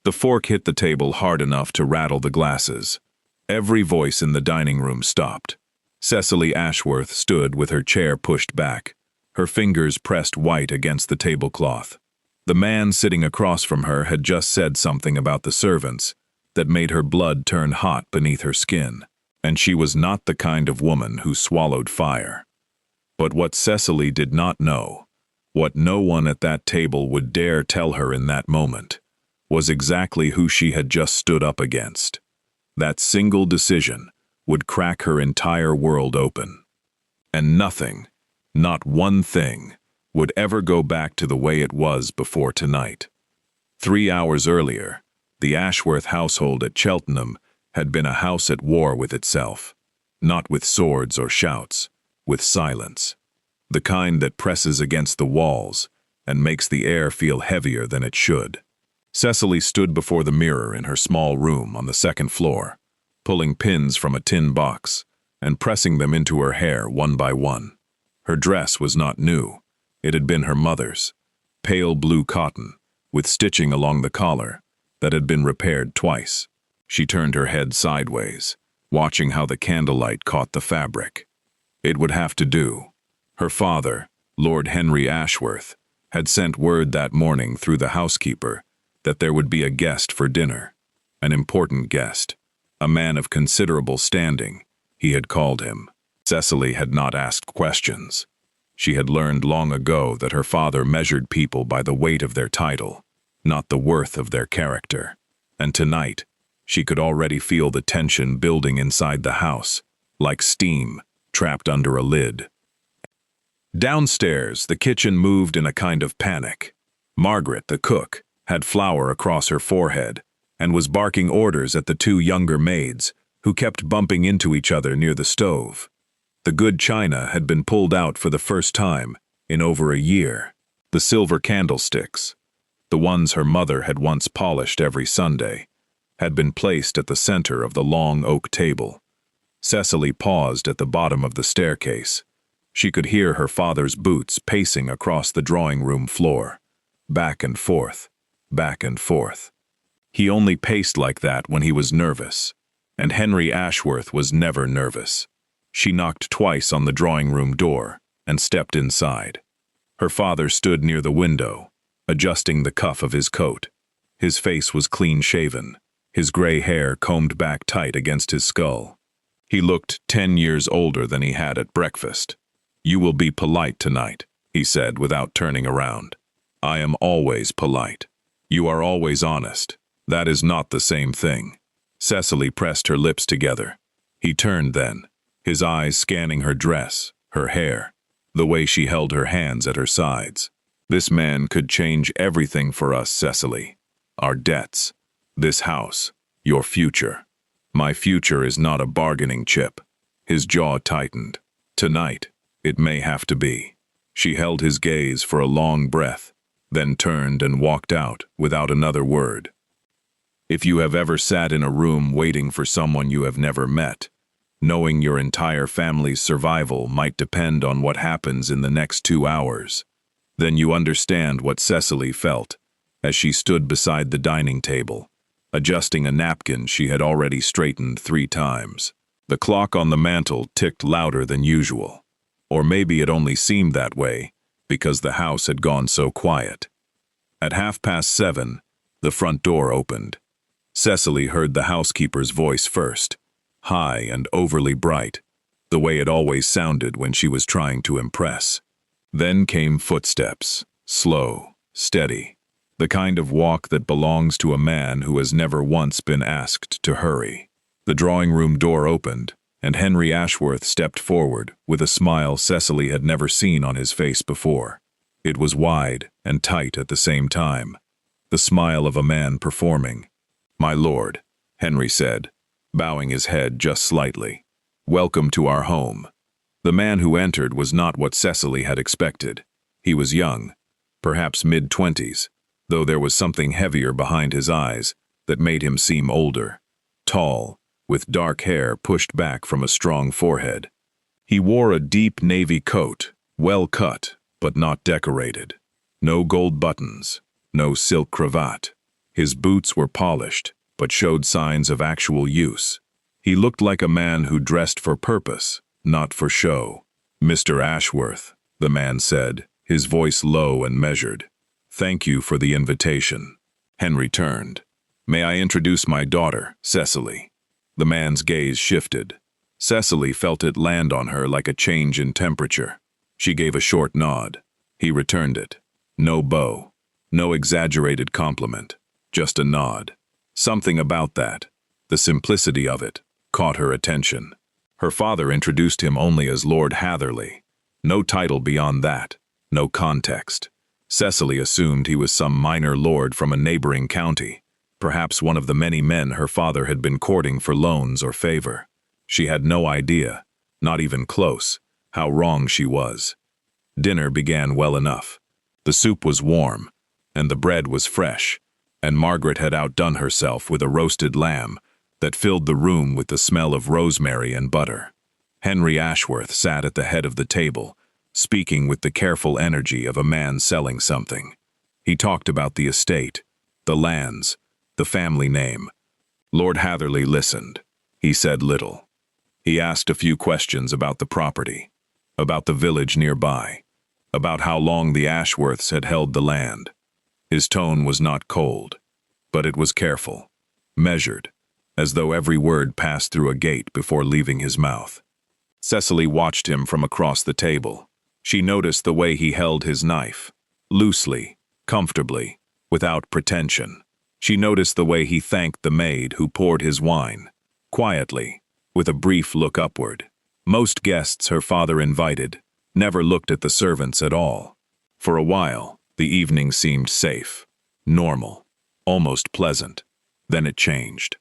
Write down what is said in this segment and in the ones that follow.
The fork hit the table hard enough to rattle the glasses. Every voice in the dining room stopped. Cecily Ashworth stood with her chair pushed back, her fingers pressed white against the tablecloth. The man sitting across from her had just said something about the servants that made her blood turn hot beneath her skin, and she was not the kind of woman who swallowed fire. But what Cecily did not know, what no one at that table would dare tell her in that moment, was exactly who she had just stood up against. That single decision would crack her entire world open. And nothing, not one thing, would ever go back to the way it was before tonight. 3 hours earlier, the Ashworth household at Cheltenham had been a house at war with itself, not with swords or shouts, with silence, the kind that presses against the walls and makes the air feel heavier than it should. Cecily stood before the mirror in her small room on the second floor, pulling pins from a tin box and pressing them into her hair one by one. Her dress was not new. It had been her mother's, pale blue cotton, with stitching along the collar that had been repaired twice. She turned her head sideways, watching how the candlelight caught the fabric. It would have to do. Her father, Lord Henry Ashworth, had sent word that morning through the housekeeper that there would be a guest for dinner, an important guest, a man of considerable standing, he had called him. Cecily had not asked questions. She had learned long ago that her father measured people by the weight of their title, not the worth of their character. And tonight, she could already feel the tension building inside the house, like steam trapped under a lid. Downstairs, the kitchen moved in a kind of panic. Margaret, the cook, had flour across her forehead and was barking orders at the two younger maids, who kept bumping into each other near the stove. The good china had been pulled out for the first time in over a year. The silver candlesticks, the ones her mother had once polished every Sunday, had been placed at the center of the long oak table. Cecily paused at the bottom of the staircase. She could hear her father's boots pacing across the drawing-room floor, back and forth, back and forth. He only paced like that when he was nervous, and Henry Ashworth was never nervous. She knocked twice on the drawing-room door and stepped inside. Her father stood near the window, adjusting the cuff of his coat. His face was clean-shaven, his gray hair combed back tight against his skull. He looked 10 years older than he had at breakfast. "You will be polite tonight," he said without turning around. "I am always polite. You are always honest. That is not the same thing." Cecily pressed her lips together. He turned then, his eyes scanning her dress, her hair, the way she held her hands at her sides. "This man could change everything for us, Cecily. Our debts, this house, your future. My future is not a bargaining chip." His jaw tightened. "Tonight, it may have to be." She held his gaze for a long breath, then turned and walked out without another word. If you have ever sat in a room waiting for someone you have never met, knowing your entire family's survival might depend on what happens in the next 2 hours, then you understand what Cecily felt as she stood beside the dining table, adjusting a napkin she had already straightened 3 times. The clock on the mantel ticked louder than usual, or maybe it only seemed that way because the house had gone so quiet. At 7:30, the front door opened. Cecily heard the housekeeper's voice first, high and overly bright, the way it always sounded when she was trying to impress. Then came footsteps, slow, steady, the kind of walk that belongs to a man who has never once been asked to hurry. The drawing-room door opened, and Henry Ashworth stepped forward with a smile Cecily had never seen on his face before. It was wide and tight at the same time, the smile of a man performing. "My lord," Henry said, bowing his head just slightly. "Welcome to our home." The man who entered was not what Cecily had expected. He was young, perhaps mid-20s, though there was something heavier behind his eyes that made him seem older. Tall, with dark hair pushed back from a strong forehead. He wore a deep navy coat, well cut, but not decorated. No gold buttons, no silk cravat. His boots were polished, but showed signs of actual use. He looked like a man who dressed for purpose, not for show. "Mr. Ashworth," the man said, his voice low and measured. "Thank you for the invitation." Henry turned. "May I introduce my daughter, Cecily?" The man's gaze shifted. Cecily felt it land on her like a change in temperature. She gave a short nod. He returned it. No bow, no exaggerated compliment, just a nod. Something about that, the simplicity of it, caught her attention. Her father introduced him only as Lord Hatherley. No title beyond that, no context. Cecily assumed he was some minor lord from a neighboring county, perhaps one of the many men her father had been courting for loans or favor. She had no idea, not even close, how wrong she was. Dinner began well enough. The soup was warm, and the bread was fresh, and Margaret had outdone herself with a roasted lamb that filled the room with the smell of rosemary and butter. Henry Ashworth sat at the head of the table, speaking with the careful energy of a man selling something. He talked about the estate, the lands, the family name. Lord Hatherley listened. He said little. He asked a few questions about the property, about the village nearby, about how long the Ashworths had held the land. His tone was not cold, but it was careful, measured, as though every word passed through a gate before leaving his mouth. Cecily watched him from across the table. She noticed the way he held his knife, loosely, comfortably, without pretension. She noticed the way he thanked the maid who poured his wine, quietly, with a brief look upward. Most guests her father invited never looked at the servants at all. For a while, the evening seemed safe, normal, almost pleasant. Then it changed.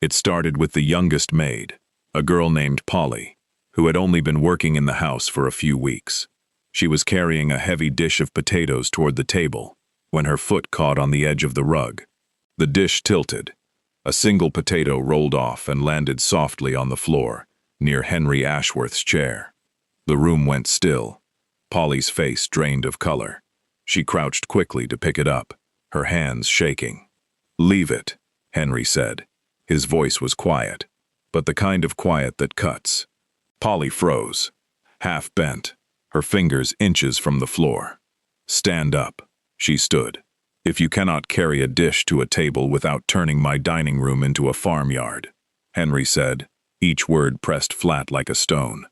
It started with the youngest maid, a girl named Polly, who had only been working in the house for a few weeks. She was carrying a heavy dish of potatoes toward the table when her foot caught on the edge of the rug. The dish tilted. A single potato rolled off and landed softly on the floor, near Henry Ashworth's chair. The room went still. Polly's face drained of color. She crouched quickly to pick it up, her hands shaking. "Leave it," Henry said. His voice was quiet, but the kind of quiet that cuts. Polly froze, half bent, her fingers inches from the floor. "Stand up," she stood. "If you cannot carry a dish to a table without turning my dining room into a farmyard," Henry said, each word pressed flat like a stone,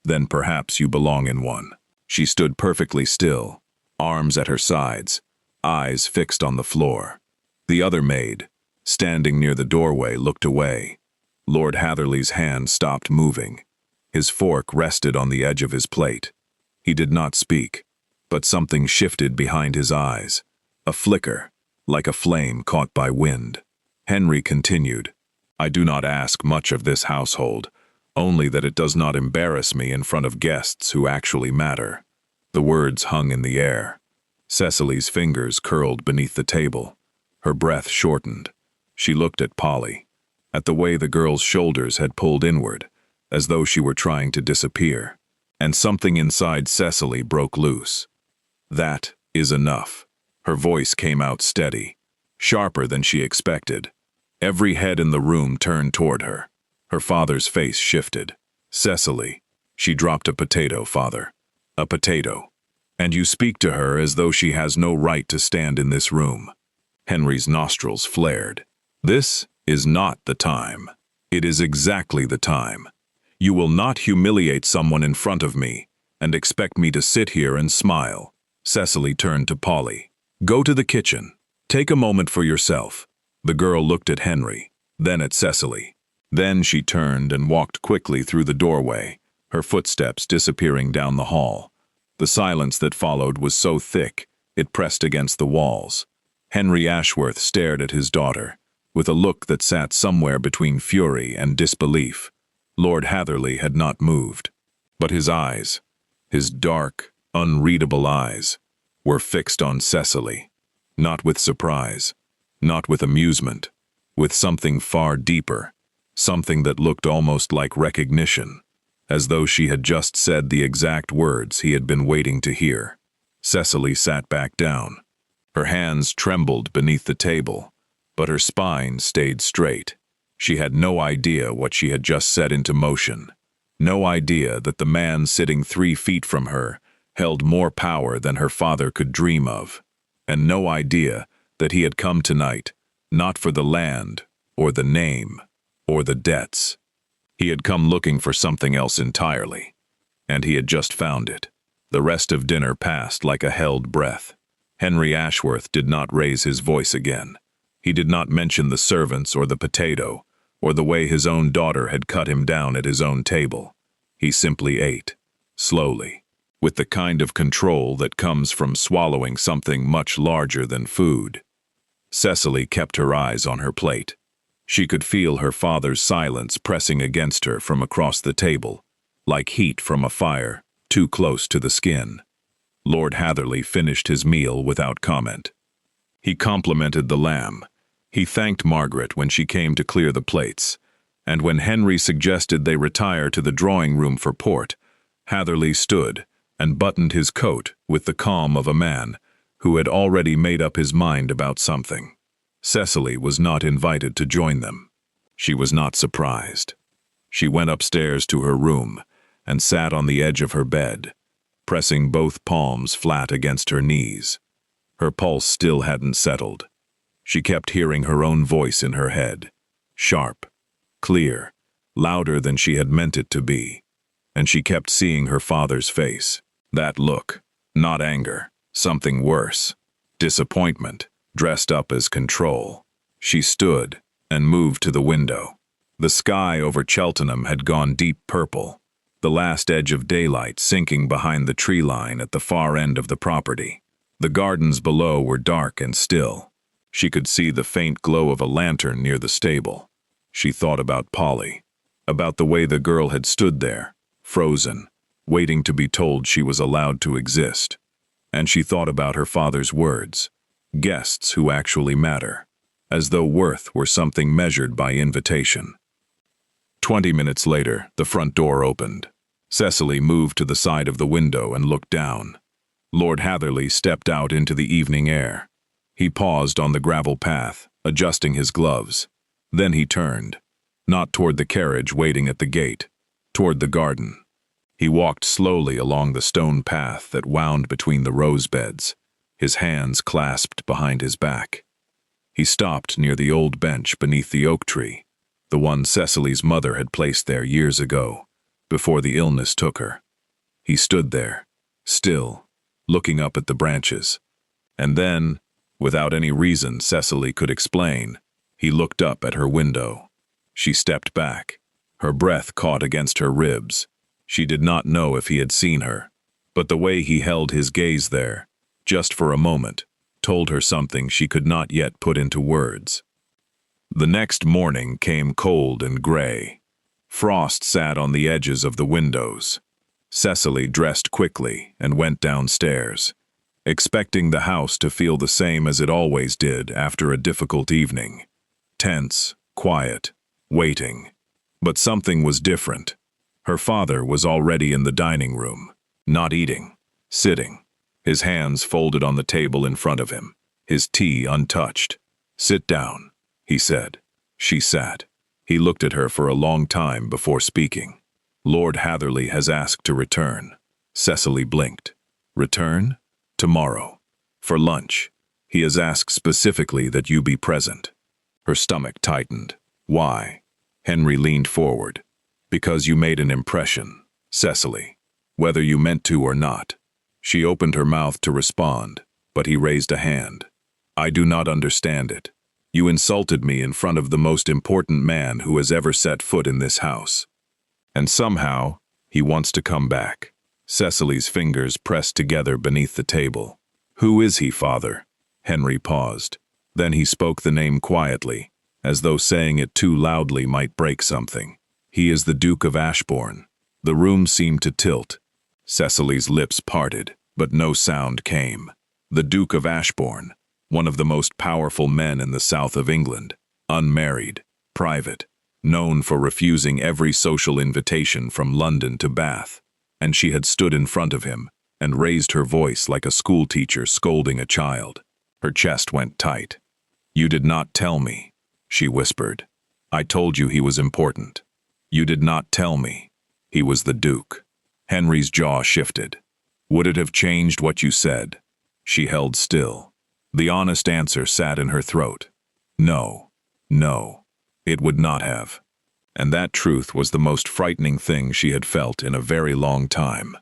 "then perhaps you belong in one." She stood perfectly still, arms at her sides, eyes fixed on the floor. The other maid, standing near the doorway, looked away. Lord Hatherley's hand stopped moving. His fork rested on the edge of his plate. He did not speak, but something shifted behind his eyes, a flicker, like a flame caught by wind. Henry continued, "I do not ask much of this household, only that it does not embarrass me in front of guests who actually matter." The words hung in the air. Cecily's fingers curled beneath the table. Her breath shortened. She looked at Polly, at the way the girl's shoulders had pulled inward, as though she were trying to disappear. And something inside Cecily broke loose. "That is enough." Her voice came out steady, sharper than she expected. Every head in the room turned toward her. Her father's face shifted. "Cecily." She dropped a potato, "Father. A potato. And you speak to her as though she has no right to stand in this room." Henry's nostrils flared. "This is not the time. It is exactly the time. You will not humiliate someone in front of me and expect me to sit here and smile." Cecily turned to Polly. "Go to the kitchen. Take a moment for yourself." The girl looked at Henry, then at Cecily. Then she turned and walked quickly through the doorway, her footsteps disappearing down the hall. The silence that followed was so thick, it pressed against the walls. Henry Ashworth stared at his daughter, with a look that sat somewhere between fury and disbelief. Lord Hatherley had not moved, but his eyes, his dark, unreadable eyes, were fixed on Cecily, not with surprise, not with amusement, with something far deeper, something that looked almost like recognition, as though she had just said the exact words he had been waiting to hear. Cecily sat back down. Her hands trembled beneath the table. but her spine stayed straight. She had no idea what she had just set into motion. No idea that the man sitting 3 feet from her held more power than her father could dream of. And no idea that he had come tonight, not for the land, or the name, or the debts. He had come looking for something else entirely. And he had just found it. The rest of dinner passed like a held breath. Henry Ashworth did not raise his voice again. He did not mention the servants or the potato, or the way his own daughter had cut him down at his own table. He simply ate, slowly, with the kind of control that comes from swallowing something much larger than food. Cecily kept her eyes on her plate. She could feel her father's silence pressing against her from across the table, like heat from a fire, too close to the skin. Lord Hatherley finished his meal without comment. He complimented the lamb. He thanked Margaret when she came to clear the plates, and when Henry suggested they retire to the drawing room for port, Hatherley stood and buttoned his coat with the calm of a man who had already made up his mind about something. Cecily was not invited to join them. She was not surprised. She went upstairs to her room and sat on the edge of her bed, pressing both palms flat against her knees. Her pulse still hadn't settled. She kept hearing her own voice in her head, sharp, clear, louder than she had meant it to be, and she kept seeing her father's face. That look, not anger, something worse, disappointment, dressed up as control. She stood and moved to the window. The sky over Cheltenham had gone deep purple, the last edge of daylight sinking behind the tree line at the far end of the property. The gardens below were dark and still. She could see the faint glow of a lantern near the stable. She thought about Polly, about the way the girl had stood there, frozen, waiting to be told she was allowed to exist. And she thought about her father's words, guests who actually matter, as though worth were something measured by invitation. 20 minutes later, the front door opened. Cecily moved to the side of the window and looked down. Lord Hatherley stepped out into the evening air. He paused on the gravel path, adjusting his gloves. Then he turned, not toward the carriage waiting at the gate, toward the garden. He walked slowly along the stone path that wound between the rose beds, his hands clasped behind his back. He stopped near the old bench beneath the oak tree, the one Cecily's mother had placed there years ago, before the illness took her. He stood there, still, looking up at the branches. And then, without any reason Cecily could explain, he looked up at her window. She stepped back. Her breath caught against her ribs. She did not know if he had seen her, but the way he held his gaze there, just for a moment, told her something she could not yet put into words. The next morning came cold and gray. Frost sat on the edges of the windows. Cecily dressed quickly and went downstairs, expecting the house to feel the same as it always did after a difficult evening. Tense, quiet, waiting. But something was different. Her father was already in the dining room, not eating, sitting, his hands folded on the table in front of him, his tea untouched. "Sit down," he said. She sat. He looked at her for a long time before speaking. "Lord Hatherley has asked to return." Cecily blinked. "Return? Tomorrow. For lunch. He has asked specifically that you be present." Her stomach tightened. "Why?" Henry leaned forward. "Because you made an impression, Cecily, whether you meant to or not." She opened her mouth to respond, but he raised a hand. "I do not understand it. You insulted me in front of the most important man who has ever set foot in this house. And somehow, he wants to come back." Cecily's fingers pressed together beneath the table. "Who is he, father?" Henry paused. Then he spoke the name quietly, as though saying it too loudly might break something. "He is the Duke of Ashbourne." The room seemed to tilt. Cecily's lips parted, but no sound came. The Duke of Ashbourne, one of the most powerful men in the south of England, unmarried, private, known for refusing every social invitation from London to Bath, and she had stood in front of him and raised her voice like a schoolteacher scolding a child. Her chest went tight. You did not tell me, she whispered. I told you he was important. You did not tell me. He was the Duke. Henry's jaw shifted. Would it have changed what you said? She held still. The honest answer sat in her throat. No, no, it would not have. And that truth was the most frightening thing she had felt in a very long time.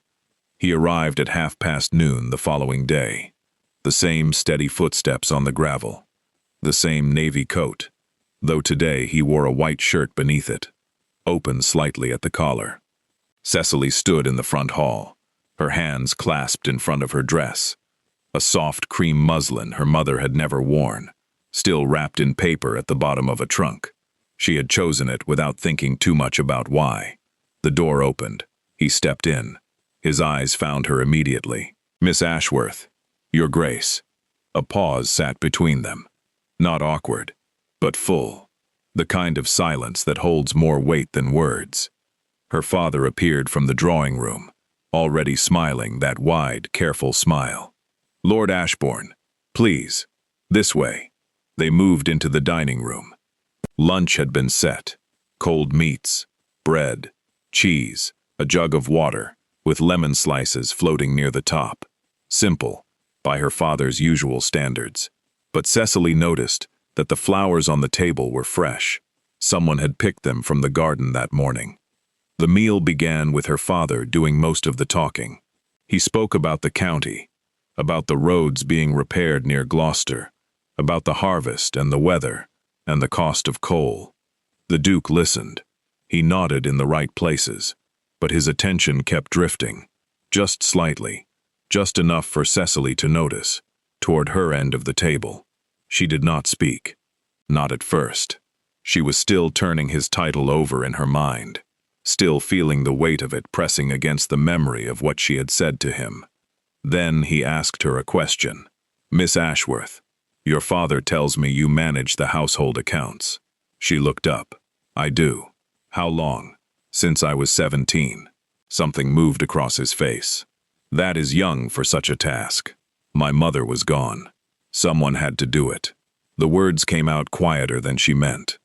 He arrived at noon the following day. The same steady footsteps on the gravel. The same navy coat, though today he wore a white shirt beneath it, open slightly at the collar. Cecily stood in the front hall, her hands clasped in front of her dress, a soft cream muslin her mother had never worn, still wrapped in paper at the bottom of a trunk. She had chosen it without thinking too much about why. The door opened. He stepped in. His eyes found her immediately. Miss Ashworth, Your Grace. A pause sat between them. Not awkward, but full. The kind of silence that holds more weight than words. Her father appeared from the drawing room, already smiling that wide, careful smile. Lord Ashbourne, please, this way. They moved into the dining room. Lunch had been set. Cold meats, bread, cheese, a jug of water, with lemon slices floating near the top. Simple, by her father's usual standards. But Cecily noticed that the flowers on the table were fresh. Someone had picked them from the garden that morning. The meal began with her father doing most of the talking. He spoke about the county, about the roads being repaired near Gloucester, about the harvest and the weather, and the cost of coal. The Duke listened. He nodded in the right places, but his attention kept drifting, just slightly, just enough for Cecily to notice, toward her end of the table. She did not speak. Not at first. She was still turning his title over in her mind, still feeling the weight of it pressing against the memory of what she had said to him. Then he asked her a question. Miss Ashworth, your father tells me you manage the household accounts. She looked up. I do. How long? Since I was 17. Something moved across his face. That is young for such a task. My mother was gone. Someone had to do it. The words came out quieter than she meant.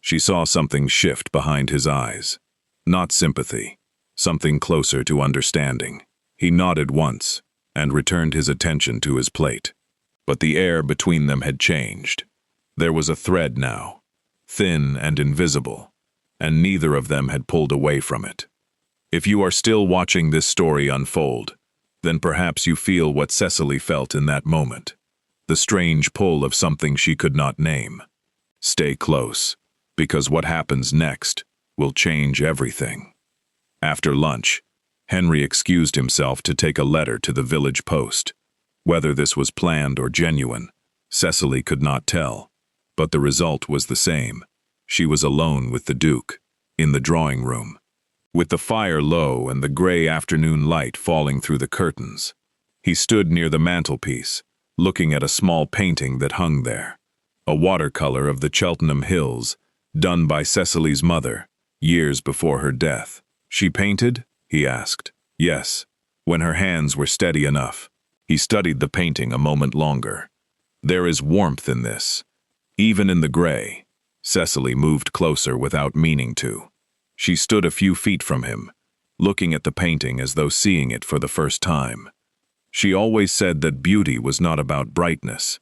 She saw something shift behind his eyes. Not sympathy. Something closer to understanding. He nodded once, and returned his attention to his plate. But the air between them had changed. There was a thread now, thin and invisible, and neither of them had pulled away from it. If you are still watching this story unfold, then perhaps you feel what Cecily felt in that moment. The strange pull of something she could not name. Stay close, because what happens next will change everything. After lunch, Henry excused himself to take a letter to the village post. Whether this was planned or genuine, Cecily could not tell, but the result was the same. She was alone with the Duke, in the drawing room, with the fire low and the gray afternoon light falling through the curtains. He stood near the mantelpiece, looking at a small painting that hung there, a watercolor of the Cheltenham Hills, done by Cecily's mother, years before her death. She painted? He asked. Yes, when her hands were steady enough. He studied the painting a moment longer. There is warmth in this, even in the gray. Cecily moved closer without meaning to. She stood a few feet from him, looking at the painting as though seeing it for the first time. She always said that beauty was not about brightness.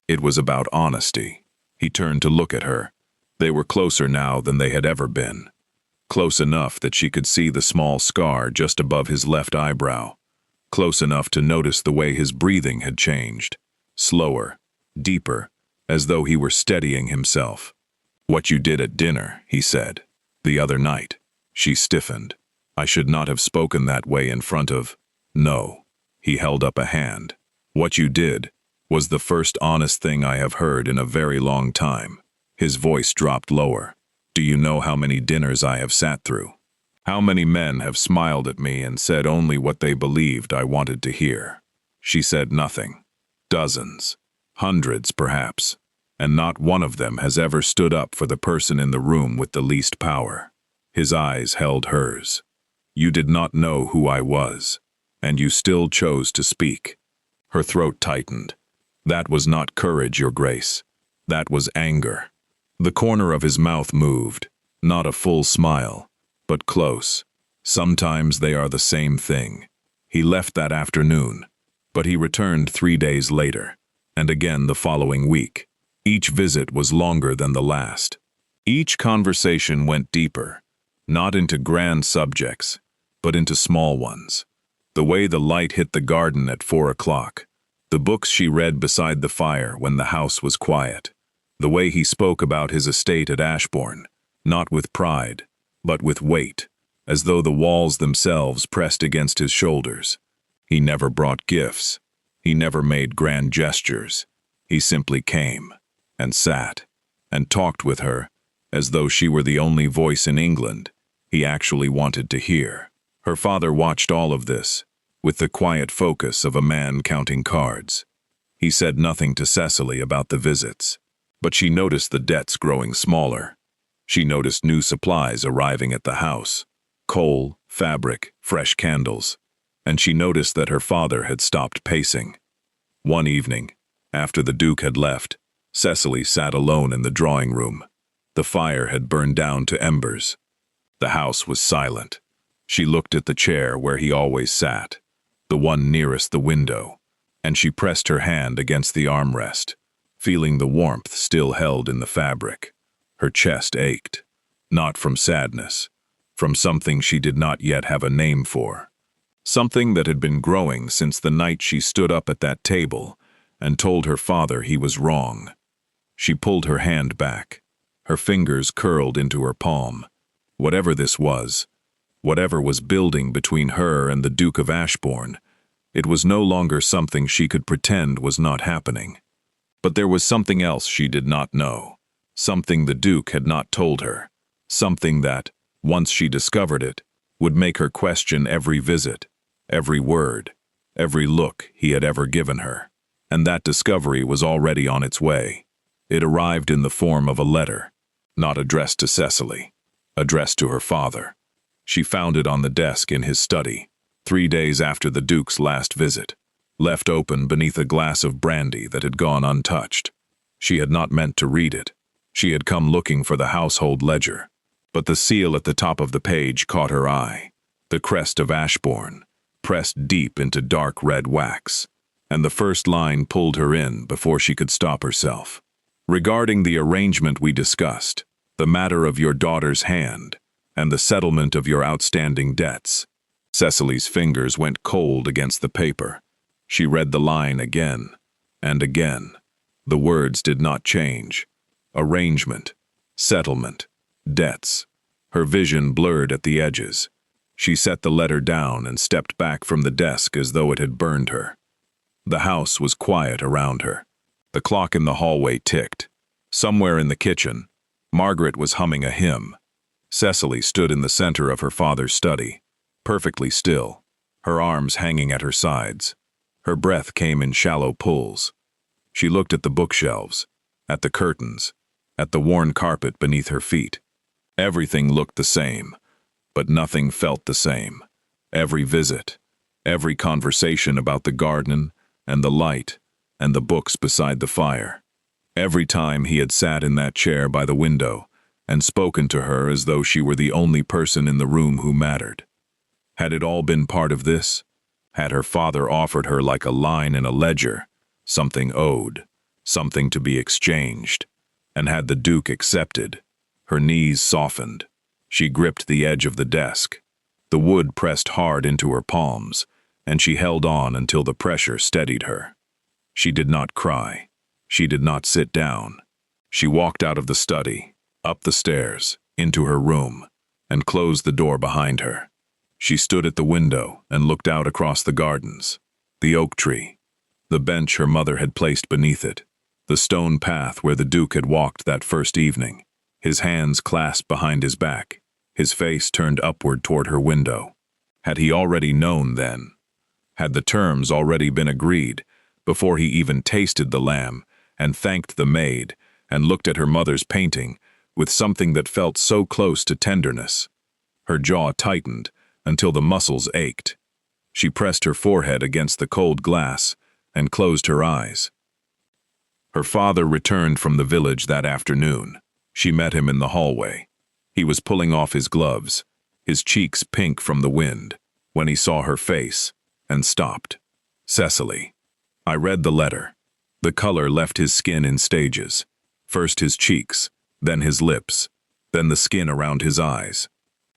It was about honesty. He turned to look at her. They were closer now than they had ever been. Close enough that she could see the small scar just above his left eyebrow. Close enough to notice the way his breathing had changed. Slower, deeper, as though he were steadying himself. What you did at dinner, he said. The other night. She stiffened. I should not have spoken that way in front of... No. He held up a hand. What you did was the first honest thing I have heard in a very long time. His voice dropped lower. Do you know how many dinners I have sat through? How many men have smiled at me and said only what they believed I wanted to hear? She said nothing. Dozens. Hundreds, perhaps. And not one of them has ever stood up for the person in the room with the least power. His eyes held hers. You did not know who I was, and you still chose to speak. Her throat tightened. That was not courage, Your Grace. That was anger. The corner of his mouth moved, not a full smile, but close. Sometimes they are the same thing. He left that afternoon, but he returned 3 days later, and again the following week. Each visit was longer than the last. Each conversation went deeper, not into grand subjects, but into small ones. The way the light hit the garden at 4 o'clock, the books she read beside the fire when the house was quiet, the way he spoke about his estate at Ashbourne, not with pride, but with weight, as though the walls themselves pressed against his shoulders. He never brought gifts. He never made grand gestures. He simply came, and sat, and talked with her, as though she were the only voice in England he actually wanted to hear. Her father watched all of this, with the quiet focus of a man counting cards. He said nothing to Cecily about the visits, but she noticed the debts growing smaller. She noticed new supplies arriving at the house: coal, fabric, fresh candles, and she noticed that her father had stopped pacing. One evening, after the Duke had left, Cecily sat alone in the drawing room. The fire had burned down to embers. The house was silent. She looked at the chair where he always sat, the one nearest the window, and she pressed her hand against the armrest, feeling the warmth still held in the fabric. Her chest ached, not from sadness, from something she did not yet have a name for. Something that had been growing since the night she stood up at that table and told her father he was wrong. She pulled her hand back. Her fingers curled into her palm. Whatever this was, whatever was building between her and the Duke of Ashbourne, it was no longer something she could pretend was not happening. But there was something else she did not know, something the Duke had not told her, something that, once she discovered it, would make her question every visit, every word, every look he had ever given her. And that discovery was already on its way. It arrived in the form of a letter, not addressed to Cecily, addressed to her father. She found it on the desk in his study, 3 days after the Duke's last visit, left open beneath a glass of brandy that had gone untouched. She had not meant to read it. She had come looking for the household ledger, but the seal at the top of the page caught her eye, the crest of Ashbourne, pressed deep into dark red wax, and the first line pulled her in before she could stop herself. Regarding the arrangement we discussed, the matter of your daughter's hand, and the settlement of your outstanding debts. Cecily's fingers went cold against the paper. She read the line again and again. The words did not change. Arrangement, settlement, debts. Her vision blurred at the edges. She set the letter down and stepped back from the desk as though it had burned her. The house was quiet around her. The clock in the hallway ticked. Somewhere in the kitchen, Margaret was humming a hymn. Cecily stood in the center of her father's study, perfectly still, her arms hanging at her sides. Her breath came in shallow pulls. She looked at the bookshelves, at the curtains, at the worn carpet beneath her feet. Everything looked the same, but nothing felt the same. Every visit, every conversation about the garden and the light and the books beside the fire. Every time he had sat in that chair by the window and spoken to her as though she were the only person in the room who mattered. Had it all been part of this? Had her father offered her like a line in a ledger, something owed, something to be exchanged? And had the Duke accepted? Her knees softened. She gripped the edge of the desk. The wood pressed hard into her palms, and she held on until the pressure steadied her. She did not cry. She did not sit down. She walked out of the study, up the stairs, into her room, and closed the door behind her. She stood at the window and looked out across the gardens, the oak tree, the bench her mother had placed beneath it, the stone path where the Duke had walked that first evening, his hands clasped behind his back, his face turned upward toward her window. Had he already known then? Had the terms already been agreed before he even tasted the lamb and thanked the maid and looked at her mother's painting with something that felt so close to tenderness? Her jaw tightened until the muscles ached. She pressed her forehead against the cold glass and closed her eyes. Her father returned from the village that afternoon. She met him in the hallway. He was pulling off his gloves, his cheeks pink from the wind, when he saw her face, and stopped. Cecily. I read the letter. The color left his skin in stages. First his cheeks, then his lips, then the skin around his eyes.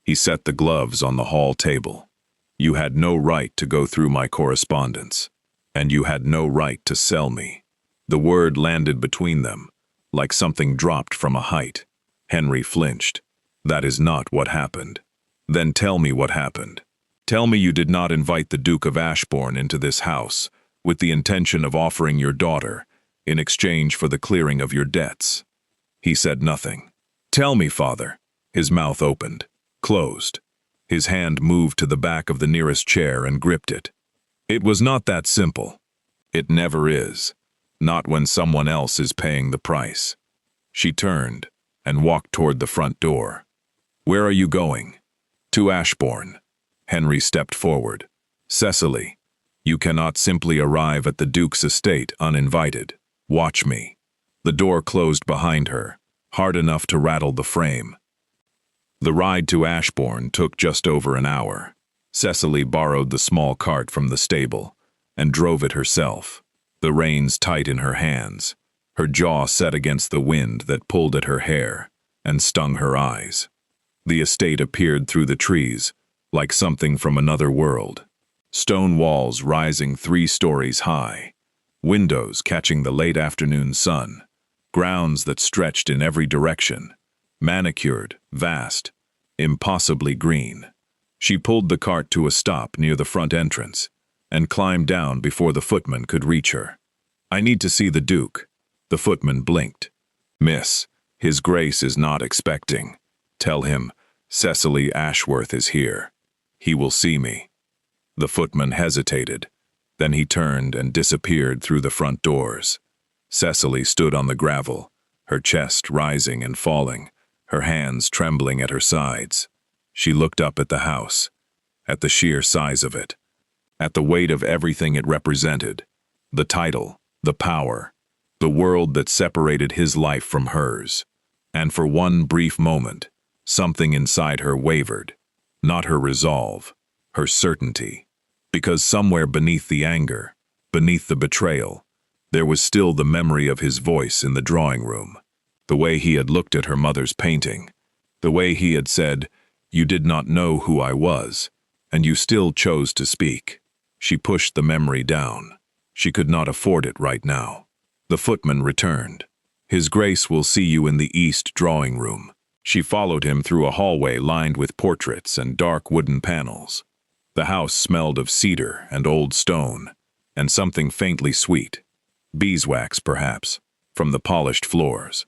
He set the gloves on the hall table. You had no right to go through my correspondence, and you had no right to sell me. The word landed between them, like something dropped from a height. Henry flinched. That is not what happened. Then tell me what happened. Tell me you did not invite the Duke of Ashbourne into this house with the intention of offering your daughter in exchange for the clearing of your debts. He said nothing. Tell me, father. His mouth opened, closed. His hand moved to the back of the nearest chair and gripped it. It was not that simple. It never is. Not when someone else is paying the price. She turned and walked toward the front door. Where are you going? To Ashbourne. Henry stepped forward. Cecily, you cannot simply arrive at the Duke's estate uninvited. Watch me. The door closed behind her, hard enough to rattle the frame. The ride to Ashbourne took just over an hour. Cecily borrowed the small cart from the stable and drove it herself, the reins tight in her hands, her jaw set against the wind that pulled at her hair and stung her eyes. The estate appeared through the trees, like something from another world. Stone walls rising 3 stories high, windows catching the late afternoon sun, grounds that stretched in every direction, manicured, vast, impossibly green. She pulled the cart to a stop near the front entrance and climbed down before the footman could reach her. I need to see the Duke. The footman blinked. Miss, His Grace is not expecting. Tell him, Cecily Ashworth is here. He will see me. The footman hesitated. Then he turned and disappeared through the front doors. Cecily stood on the gravel, her chest rising and falling, her hands trembling at her sides. She looked up at the house, at the sheer size of it, at the weight of everything it represented, the title, the power, the world that separated his life from hers. And for one brief moment, something inside her wavered, not her resolve, her certainty, because somewhere beneath the anger, beneath the betrayal, there was still the memory of his voice in the drawing room, the way he had looked at her mother's painting, the way he had said, "You did not know who I was, and you still chose to speak." She pushed the memory down. She could not afford it right now. The footman returned. His Grace will see you in the east drawing room. She followed him through a hallway lined with portraits and dark wooden panels. The house smelled of cedar and old stone, and something faintly sweet, beeswax perhaps, from the polished floors.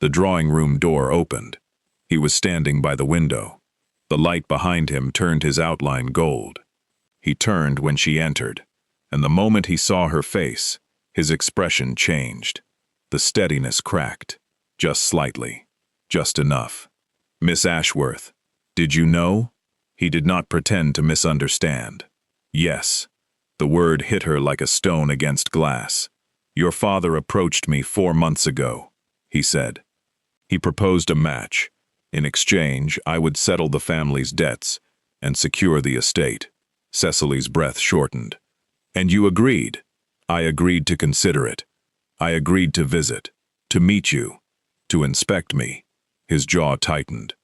The drawing room door opened. He was standing by the window. The light behind him turned his outline gold. He turned when she entered, and the moment he saw her face, his expression changed. The steadiness cracked, just slightly, just enough. Miss Ashworth, did you know? He did not pretend to misunderstand. Yes. The word hit her like a stone against glass. Your father approached me 4 months ago, he said. He proposed a match. In exchange, I would settle the family's debts and secure the estate. Cecily's breath shortened. And you agreed? I agreed to consider it. I agreed to visit, to meet you, to inspect me. His jaw tightened.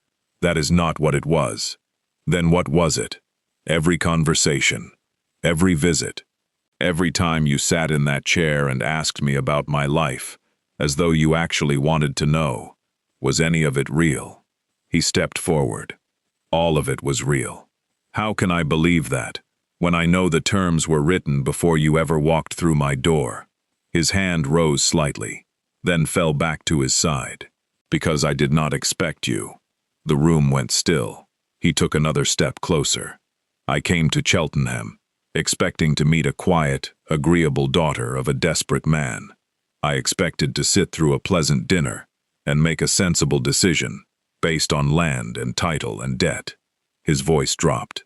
That is not what it was. Then what was it? Every conversation, every visit, every time you sat in that chair and asked me about my life, as though you actually wanted to know. Was any of it real? He stepped forward. All of it was real. How can I believe that, when I know the terms were written before you ever walked through my door? His hand rose slightly, then fell back to his side. Because I did not expect you. The room went still. He took another step closer. I came to Cheltenham, expecting to meet a quiet, agreeable daughter of a desperate man. I expected to sit through a pleasant dinner and make a sensible decision, based on land and title and debt. His voice dropped.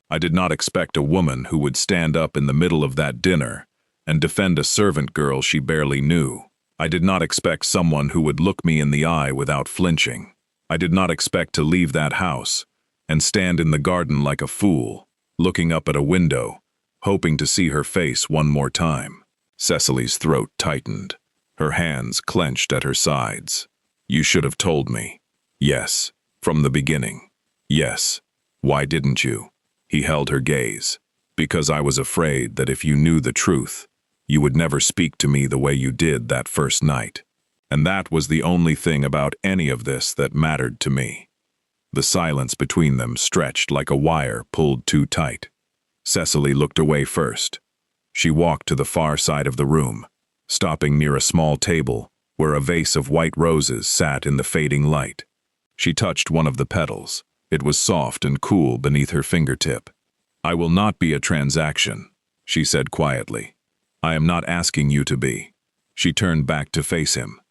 I did not expect a woman who would stand up in the middle of that dinner and defend a servant girl she barely knew. I did not expect someone who would look me in the eye without flinching. I did not expect to leave that house and stand in the garden like a fool, looking up at a window, hoping to see her face one more time. Cecily's throat tightened. Her hands clenched at her sides. You should have told me. Yes, from the beginning. Yes. Why didn't you? He held her gaze. Because I was afraid that if you knew the truth, you would never speak to me the way you did that first night. And that was the only thing about any of this that mattered to me. The silence between them stretched like a wire pulled too tight. Cecily looked away first. She walked to the far side of the room, stopping near a small table where a vase of white roses sat in the fading light. She touched one of the petals. It was soft and cool beneath her fingertip. I will not be a transaction, she said quietly. I am not asking you to be. She turned back to face him.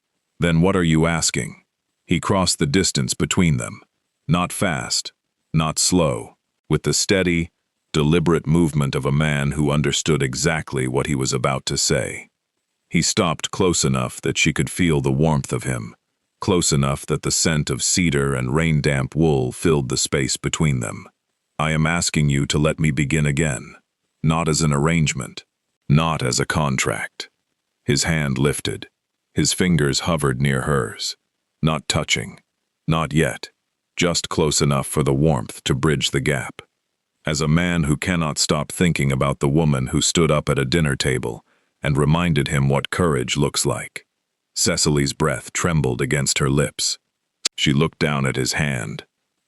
Then what are you asking? He crossed the distance between them. Not fast, not slow, with the steady, deliberate movement of a man who understood exactly what he was about to say. He stopped close enough that she could feel the warmth of him, close enough that the scent of cedar and rain-damp wool filled the space between them. I am asking you to let me begin again, not as an arrangement, not as a contract. His hand lifted. His fingers hovered near hers, not touching, not yet, just close enough for the warmth to bridge the gap. As a man who cannot stop thinking about the woman who stood up at a dinner table and reminded him what courage looks like. Cecily's breath trembled against her lips. She looked down at his hand,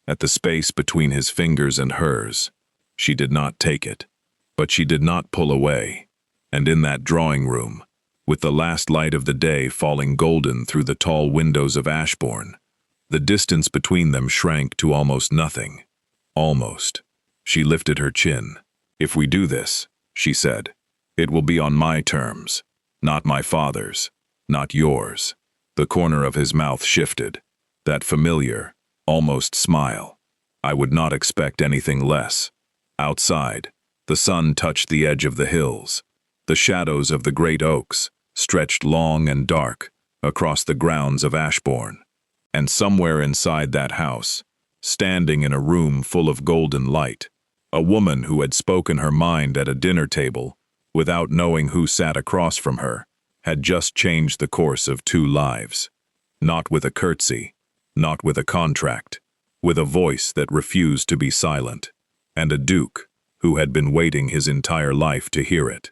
at the space between his fingers and hers. She did not take it, but she did not pull away. And in that drawing room, with the last light of the day falling golden through the tall windows of Ashbourne, the distance between them shrank to almost nothing. Almost. She lifted her chin. If we do this, she said, it will be on my terms, not my father's, not yours. The corner of his mouth shifted. That familiar, almost smile. I would not expect anything less. Outside, the sun touched the edge of the hills. The shadows of the great oaks stretched long and dark across the grounds of Ashbourne. And somewhere inside that house, standing in a room full of golden light, a woman who had spoken her mind at a dinner table without knowing who sat across from her, had just changed the course of two lives. Not with a curtsy, not with a contract, with a voice that refused to be silent, and a duke who had been waiting his entire life to hear it.